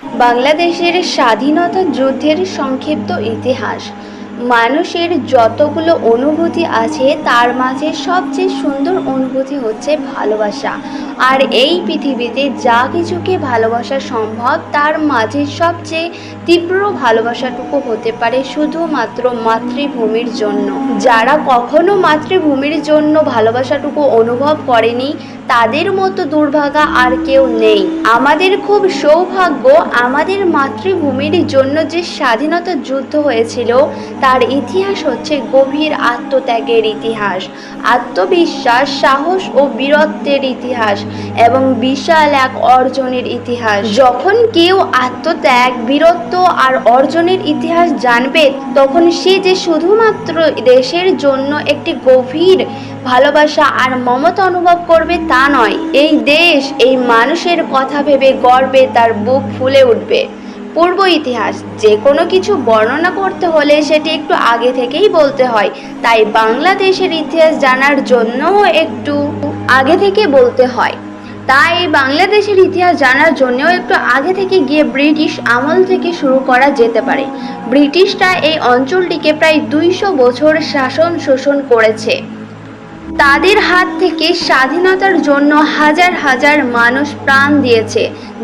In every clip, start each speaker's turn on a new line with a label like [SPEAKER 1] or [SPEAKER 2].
[SPEAKER 1] বাংলাদেশের স্বাধীনতা যুদ্ধের সংক্ষিপ্ত ইতিহাস। মানুষের যতগুলো অনুভূতি আছে তার মাঝে সবচেয়ে সুন্দর অনুভূতি হচ্ছে ভালোবাসা। আর এই পৃথিবীতে যা কিছুকে ভালোবাসা সম্ভব তার মাঝে সবচেয়ে তীব্র ভালোবাসাটুকু হতে পারে শুধুমাত্র মাতৃভূমির জন্য। যারা কখনো মাতৃভূমির জন্য ভালোবাসাটুকু অনুভব করেনি তাদের মতো দুর্ভাগা আর কেউ নেই। আমাদের খুব সৌভাগ্য, আমাদের মাতৃভূমির জন্য যে স্বাধীনতা যুদ্ধ হয়েছিল তার ইতিহাস হচ্ছে গভীর আত্মত্যাগের ইতিহাস, আত্মবিশ্বাস, সাহস ও বীরত্বের ইতিহাস এবং বিশাল এক অর্জনের ইতিহাস। যখন কেউ আত্মত্যাগ, বীরত্ব আর অর্জনের ইতিহাস জানবে তখন সে যে শুধুমাত্র দেশের জন্য একটি গভীর ভালোবাসা আর মমতা অনুভব করবে তা নয়, এই দেশ, এই মানুষের কথা ভেবে গর্বে তার বুক ফুলে উঠবে। পূর্ব ইতিহাস। যে কোনো কিছু বর্ণনা করতে হলে সেটি একটু আগে থেকেই বলতে হয়, তাই বাংলাদেশের ইতিহাস জানার জন্য একটু আগে থেকে বলতে হয়। তাই বাংলাদেশের ইতিহাস জানার জন্যও একটু আগে থেকে গিয়ে ব্রিটিশ আমল থেকে শুরু করা যেতে পারে। ব্রিটিশরা এই অঞ্চলটিকে প্রায় 200 বছর শাসন শোষণ করেছে। তাদের হাত থেকে স্বাধীনতার জন্য হাজার হাজার মানুষ প্রাণ দিয়েছে,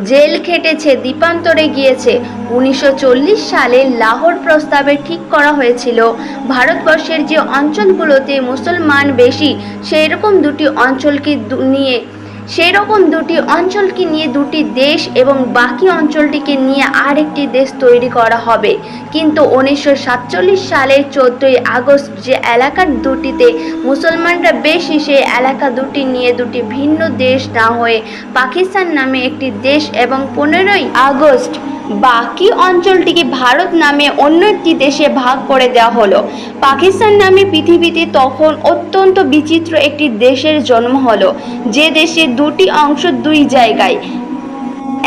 [SPEAKER 1] জেল খেটেছে, দ্বীপান্তরে গিয়েছে। 1940 সালে লাহোর প্রস্তাবে ঠিক করা হয়েছিল ভারতবর্ষের যে অঞ্চলগুলোতে মুসলমান বেশি সেই রকম দুটি অঞ্চলকে নিয়ে দুটি দেশ এবং বাকি অঞ্চলটিকে নিয়ে আরেকটি দেশ তৈরি করা হবে। কিন্তু 1947 সালের 14ই আগস্ট যে এলাকা দুটিতে মুসলমানরা বেশি সেই এলাকা দুটি নিয়ে দুটি ভিন্ন দেশ না হয়ে পাকিস্তান নামে একটি দেশ এবং 15ই আগস্ট বাকি অঞ্চলটিকে ভারত নামে অন্য একটি দেশে ভাগ করে দেওয়া হলো। পাকিস্তান নামে পৃথিবীতে তখন অত্যন্ত বিচিত্র একটি দেশের জন্ম হলো, যে দেশে দুটি অংশ দুই জায়গায়।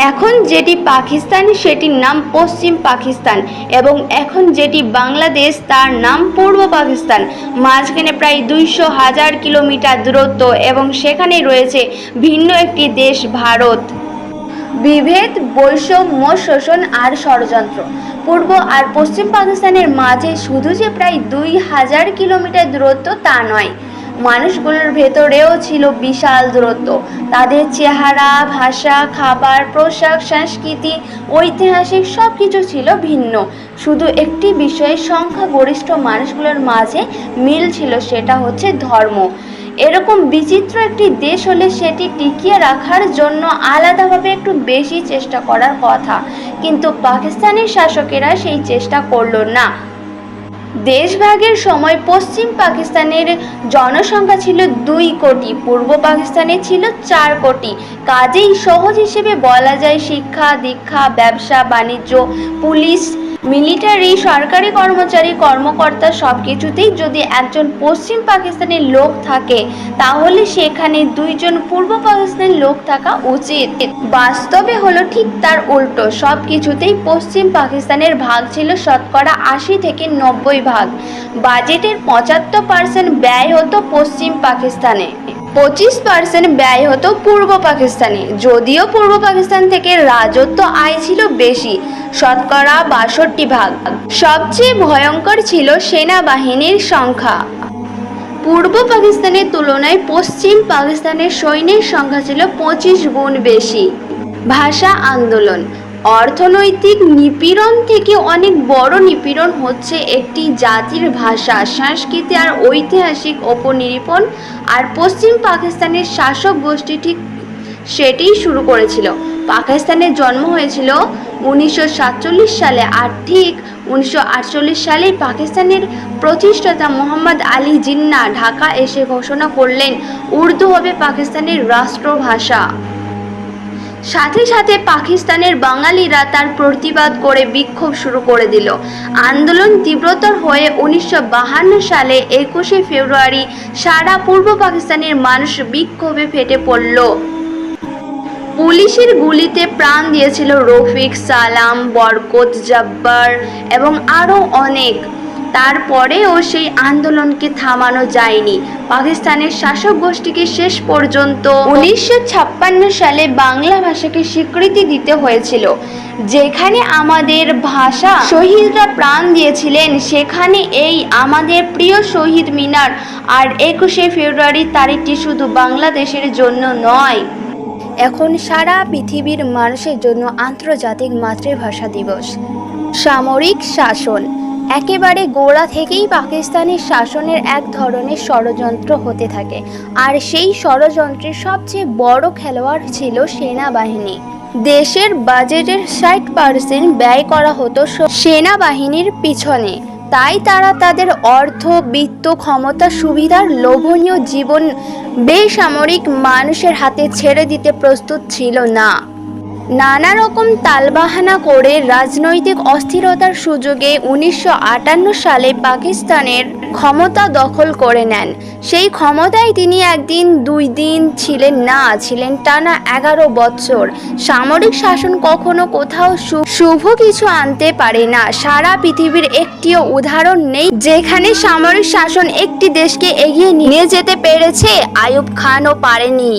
[SPEAKER 1] এখন যেটি পাকিস্তান সেটির নাম পশ্চিম পাকিস্তান এবং এখন যেটি বাংলাদেশ তার নাম পূর্ব পাকিস্তান। মাঝখানে প্রায় 200,000 কিলোমিটার দূরত্ব এবং সেখানে রয়েছে ভিন্ন একটি দেশ ভারত। বিভেদ, বৈষম্য, শোষণ আর ষড়যন্ত্র। পূর্ব আর পশ্চিম পাকিস্তানের মাঝে শুধু যে প্রায় 2000 কিলোমিটার দূরত্ব তা নয়, মানুষগুলোর ভেতরেও ছিল বিশাল দূরত্ব। তাদের চেহারা, ভাষা, খাবার, পোশাক, সংস্কৃতি, ঐতিহাসিক সব কিছু ছিল ভিন্ন। শুধু একটি বিষয়ে সংখ্যাগরিষ্ঠ মানুষগুলোর মাঝে মিল ছিল, সেটা হচ্ছে ধর্ম। এরকম বিচিত্র একটি দেশ হলে সেটি টিকিয়ে রাখার জন্য আলাদাভাবে একটু বেশি চেষ্টা করার কথা, কিন্তু পাকিস্তানের শাসকেরা সেই চেষ্টা করলো না। দেশভাগের সময় পশ্চিম পাকিস্তানের জনসংখ্যা ছিল 2 কোটি, পূর্ব পাকিস্তানে ছিল 4 কোটি। কাজেই সহজ হিসেবে বলা যায় শিক্ষা, দীক্ষা, ব্যবসা, বাণিজ্য, পুলিশ, মিলিটারি, সরকারি কর্মচারী, কর্মকর্তা সবকিছুতেই যদি একজন পশ্চিম পাকিস্তানের লোক থাকে তাহলে সেখানে 2 জন পূর্ব পাকিস্তানের লোক থাকা উচিত। বাস্তবে হলো ঠিক তার উল্টো, সবকিছুতেই পশ্চিম পাকিস্তানের ভাগ ছিল শতকরা 80 থেকে 90 ভাগ। বাজেটের 75% ব্যয় হতো পশ্চিম পাকিস্তানে, 25% ব্যয় হতো পূর্ব পাকিস্তানে। যদিও পূর্ব পাকিস্তান থেকে রাজত্ব আয় ছিল বেশি, শতকরা 62 ভাগ। সবচেয়ে ভয়ঙ্কর ছিল সেনাবাহিনীর সংখ্যা। পূর্ব পাকিস্তানের তুলনায় পশ্চিম পাকিস্তানের সৈন্যের সংখ্যা ছিল 25 গুণ বেশি। ভাষা আন্দোলন। অর্থনৈতিক নিপীড়ন থেকে অনেক বড় নিপীড়ন হচ্ছে একটি জাতির ভাষা, সংস্কৃতি আর ঐতিহাসিক উপনিরূপণ। আর পশ্চিম পাকিস্তানের শাসক গোষ্ঠী ঠিক সেটিই শুরু করেছিল। পাকিস্তানের জন্ম হয়েছিল 1947 সালে, আর ঠিক 1948 সালে পাকিস্তানের প্রতিষ্ঠাতা মোহাম্মদ আলী জিন্নাহ ঢাকা এসে ঘোষণা করলেন উর্দু হবে পাকিস্তানের রাষ্ট্রভাষা। সাথে সাথে পাকিস্তানের বাঙালিরা তার প্রতিবাদ করে বিক্ষোভ শুরু করে দিল। আন্দোলন তীব্রতর হয়ে 1952 সালে 21শে ফেব্রুয়ারি সারা পূর্ব পাকিস্তানের মানুষ বিক্ষোভে ফেটে পড়ল। পুলিশের গুলিতে প্রাণ দিয়েছিল রফিক, সালাম, বরকত, জব্বার এবং আরও অনেক। তারপরেও সেই আন্দোলনকে থামানো যায়নি। পাকিস্তানের শাসক গোষ্ঠীকে শেষ পর্যন্ত 1956 সালে বাংলা ভাষাকে স্বীকৃতি দিতে হয়েছিল। যেখানে আমাদের ভাষা শহীদরা প্রাণ দিয়েছিলেন, সেখানে এই আমাদের প্রিয় শহীদ মিনার আর 21শে ফেব্রুয়ারি তারিখটি শুধু বাংলাদেশের জন্য নয়, এখন সারা পৃথিবীর মানুষের জন্য আন্তর্জাতিক মাতৃভাষা দিবস। সামরিক শাসন একেবারে গোড়া থেকেই পাকিস্তানের শাসনের এক ধরনের ষড়যন্ত্র হতে থাকে, আর সেই ষড়যন্ত্রের সবচেয়ে বড় খেলোয়াড় ছিল সেনাবাহিনী। দেশের বাজেটের 60% ব্যয় করা হতো সেনাবাহিনীর পিছনে। তাই তারা তাদের অর্থ, বিত্ত, ক্ষমতা, সুবিধার লোভনীয় জীবন বেসামরিক মানুষের হাতে ছেড়ে দিতে প্রস্তুত ছিল না। নানা রকম তালবাহানা করে রাজনৈতিক অস্থিরতার সুযোগে 1958 সালে পাকিস্তানের ক্ষমতা দখল করে নেন। সেই ক্ষমতায় তিনি একদিন দুই দিন ছিলেন না, ছিলেন টানা 11 বছর। সামরিক শাসন কখনো কোথাও শুভ কিছু আনতে পারে না। সারা পৃথিবীর একটিও উদাহরণ নেই যেখানে সামরিক শাসন একটি দেশকে এগিয়ে নিয়ে যেতে পেরেছে। আইয়ুব খানও পারেনি।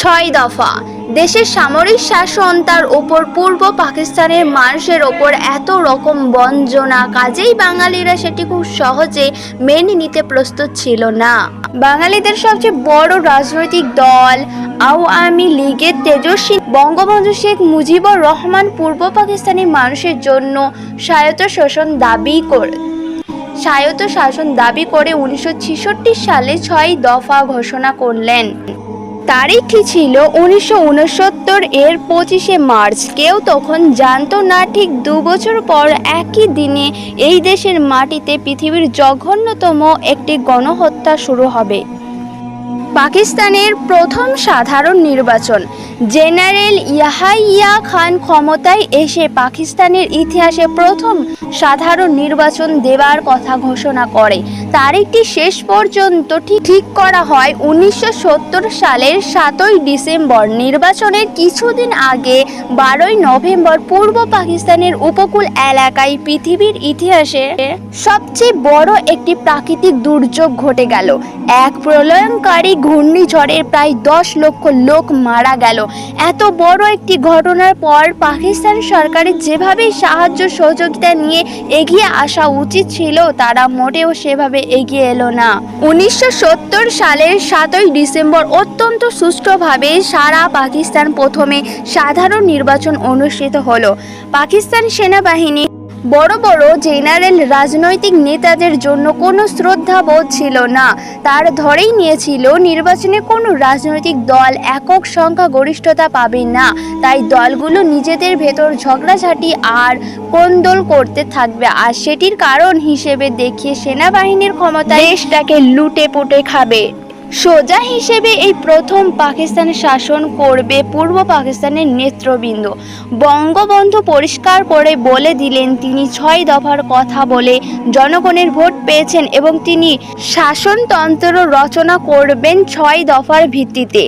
[SPEAKER 1] 6 দফা দেশের সামরিক শাসন, তার ওপর পূর্ব পাকিস্তানের মানুষের ওপর এত রকম বঞ্চনা, কাজেই বাঙালিরা সেটি খুব সহজে মেনে নিতে প্রস্তুত ছিল না। বাঙালিদের সবচেয়ে বড় রাজনৈতিক দল আওয়ামী লীগের তেজস্বী বঙ্গবন্ধু শেখ মুজিবুর রহমান পূর্ব পাকিস্তানি মানুষের জন্য স্বায়ত্তশাসন দাবি করে 1966 সালে 6 দফা ঘোষণা করলেন। তারিখটি ছিল 1969 এর 25শে মার্চ। কেউ তখন জানতো না ঠিক 2 বছর পর একই দিনে এই দেশের মাটিতে পৃথিবীর জঘন্যতম একটি গণহত্যা শুরু হবে। পাকিস্তানের প্রথম সাধারণ নির্বাচন। জেনারেল ইয়াহিয়া খান ক্ষমতায় এসে পাকিস্তানের ইতিহাসে প্রথম সাধারণ নির্বাচন দেওয়ার কথা ঘোষণা করে। তারিখটি শেষ পর্যন্ত ঠিক করা হয় 1970 সালের 7ই ডিসেম্বর। নির্বাচনের কিছুদিন আগে 12ই নভেম্বর পূর্ব পাকিস্তানের উপকূল এলাকায় পৃথিবীর ইতিহাসে সবচেয়ে বড় একটি প্রাকৃতিক দুর্যোগ ঘটে গেল। এক প্রলয়ঙ্কারী ঘূর্ণিঝড়ের প্রায় 10 লক্ষ লোক মারা গেল। এত বড় একটি ঘটনার পর পাকিস্তান সরকারের যেভাবে সাহায্য সহযোগিতা নিয়ে এগিয়ে আসা উচিত ছিল, তারা মোটেও সেভাবে এগিয়ে এলো না। 1970 সালের 7ই ডিসেম্বর অত্যন্ত সুষ্ঠুভাবে সারা পাকিস্তান প্রথমে সাধারণ নির্বাচন অনুষ্ঠিত হলো। পাকিস্তান সেনাবাহিনী বড় বড় জেনারেল রাজনৈতিক নেতাদের জন্য কোনো শ্রদ্ধাবোধ ছিল না। তার ধরেই নিয়েছিল নির্বাচনে কোনো রাজনৈতিক দল একক সংখ্যাগরিষ্ঠতা পাবে না, তাই দলগুলো নিজেদের ভেতর ঝগড়াঝাটি আর কোন্দল করতে থাকবে, আর সেটির কারণ হিসেবে দেখিয়ে সেনাবাহিনীর ক্ষমতা দেশটাকে লুটে পুটে খাবে। সোজা হিসেবে এই প্রথম পাকিস্তান শাসন করবে পূর্ব পাকিস্তানের নেতৃবৃন্দ। বঙ্গবন্ধু পরিষ্কার করে বলে দিলেন তিনি 6 দফার কথা বলে জনগণের ভোট পেয়েছেন এবং তিনি শাসনতন্ত্র রচনা করবেন 6 দফার ভিত্তিতে।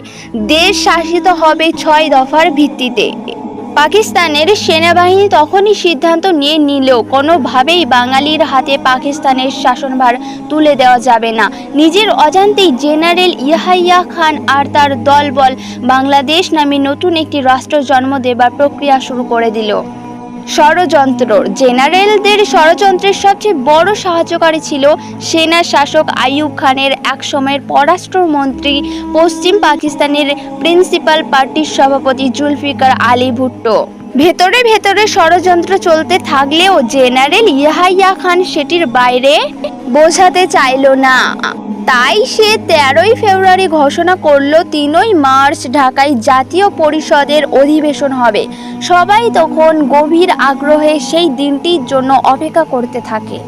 [SPEAKER 1] দেশ শাসিত হবে 6 দফার ভিত্তিতে। পাকিস্তানের সেনাবাহিনী তখনই সিদ্ধান্ত নিয়ে নিল কোনোভাবেই বাঙালির হাতে পাকিস্তানের শাসনভার তুলে দেওয়া যাবে না। নিজের অজান্তেই জেনারেল ইয়াহিয়া খান আর তার দলবল বাংলাদেশ নামে নতুন একটি রাষ্ট্র জন্ম দেবার প্রক্রিয়া শুরু করে দিল। ষড়যন্ত্র। জেনারেলদের ষড়যন্ত্রের সবচেয়ে বড় সাহায্যকারী ছিল সেনা শাসক আইয়ুব খানের একসময়ের পররাষ্ট্রমন্ত্রী, পশ্চিম পাকিস্তানের প্রিন্সিপাল পার্টির সভাপতি জুলফিকার আলী ভুট্টো। ভেতরে ভেতরে ষড়যন্ত্র চলতে থাকলেও জেনারেল ইয়াহিয়া খান সেটির বাইরে বোঝাতে চাইল না। তাই সে 13ই ফেব্রুয়ারি ঘোষণা করল 3ই মার্চ ঢাকায় জাতীয় পরিষদের অধিবেশন হবে। সবাই তখন গভীর আগ্রহে সেই দিনটির জন্য অপেক্ষা করতে থাকে।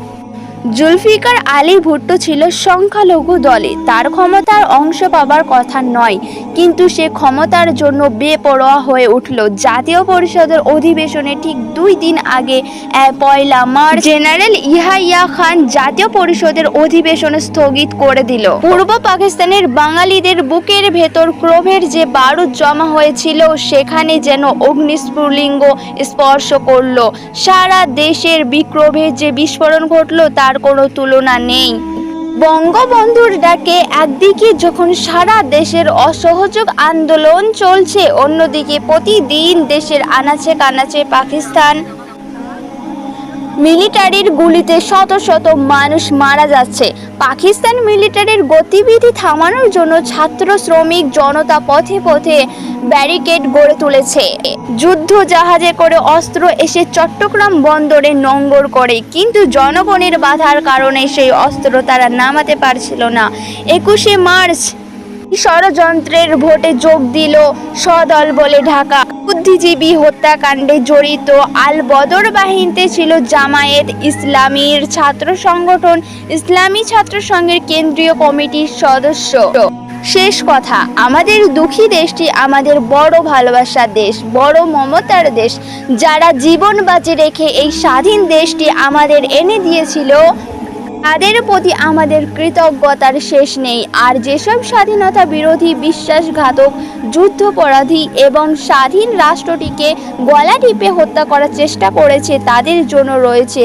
[SPEAKER 1] জুলফিকার আলী ভুট্টো ছিল সংখ্যালঘু দলে, তার ক্ষমতার অংশ পাবার কথা নয়, কিন্তু সে ক্ষমতার জন্য বেপরোয়া হয়ে উঠল। জাতীয় পরিষদের অধিবেশনে ঠিক 2 দিন আগে 1 মার্চ জেনারেল ইয়াহিয়া খান জাতীয় পরিষদের অধিবেশন স্থগিত করে দিল। পূর্ব পাকিস্তানের বাঙালিদের বুকের ভেতর ক্রোধের যে বারুদ জমা হয়েছিল সেখানে যেন অগ্নিস্ফুলিঙ্গ স্পর্শ করল। সারা দেশের বিক্ষোভের যে বিস্ফোরণ ঘটল তার তার কোনো তুলনা নেই। বঙ্গবন্ধুর ডাকে একদিকে যখন সারা দেশের অসহযোগ আন্দোলন চলছে, অন্যদিকে প্রতিদিন দেশের আনাচে কানাচে পাকিস্তান মিলিটারির গুলিতে শত শত মানুষ মারা যাচ্ছে। পাকিস্তান মিলিটারির গতিবিধি থামানোর জন্য ছাত্র শ্রমিক জনতা পথে পথে ব্যারিকেড গড়ে তুলেছে। যুদ্ধ জাহাজে করে অস্ত্র এসে চট্টগ্রাম বন্দরে নোঙর করে, কিন্তু জনগণের বাধার কারণে সেই অস্ত্র তারা নামাতে পারছিল না। 21শে মার্চ ষড়যন্ত্রের ভোটে যোগ দিল সদল বলে ঢাকা। বুদ্ধিজীবী হত্যাকাণ্ডে জড়িত আল বদর বাহিনীতে ছিল জামায়াত ইসলামীর ছাত্র সংগঠন, ইসলামী ছাত্র সংঘের কেন্দ্রীয় কমিটির সদস্য। শেষ কথা, আমাদের দুঃখী দেশটি আমাদের বড় ভালোবাসার দেশ, বড় মমতার দেশ। যারা জীবন বাজি রেখে এই স্বাধীন দেশটি আমাদের এনে দিয়েছিল, তাদের প্রতি আমাদের কৃতজ্ঞতার শেষ নেই। আর যেসব স্বাধীনতা বিরোধী, বিশ্বাসঘাতক, যুদ্ধাপরাধী এবং স্বাধীন রাষ্ট্রটিকে গলা টিপে হত্যা করার চেষ্টা করেছে, তাদের জন্য রয়েছে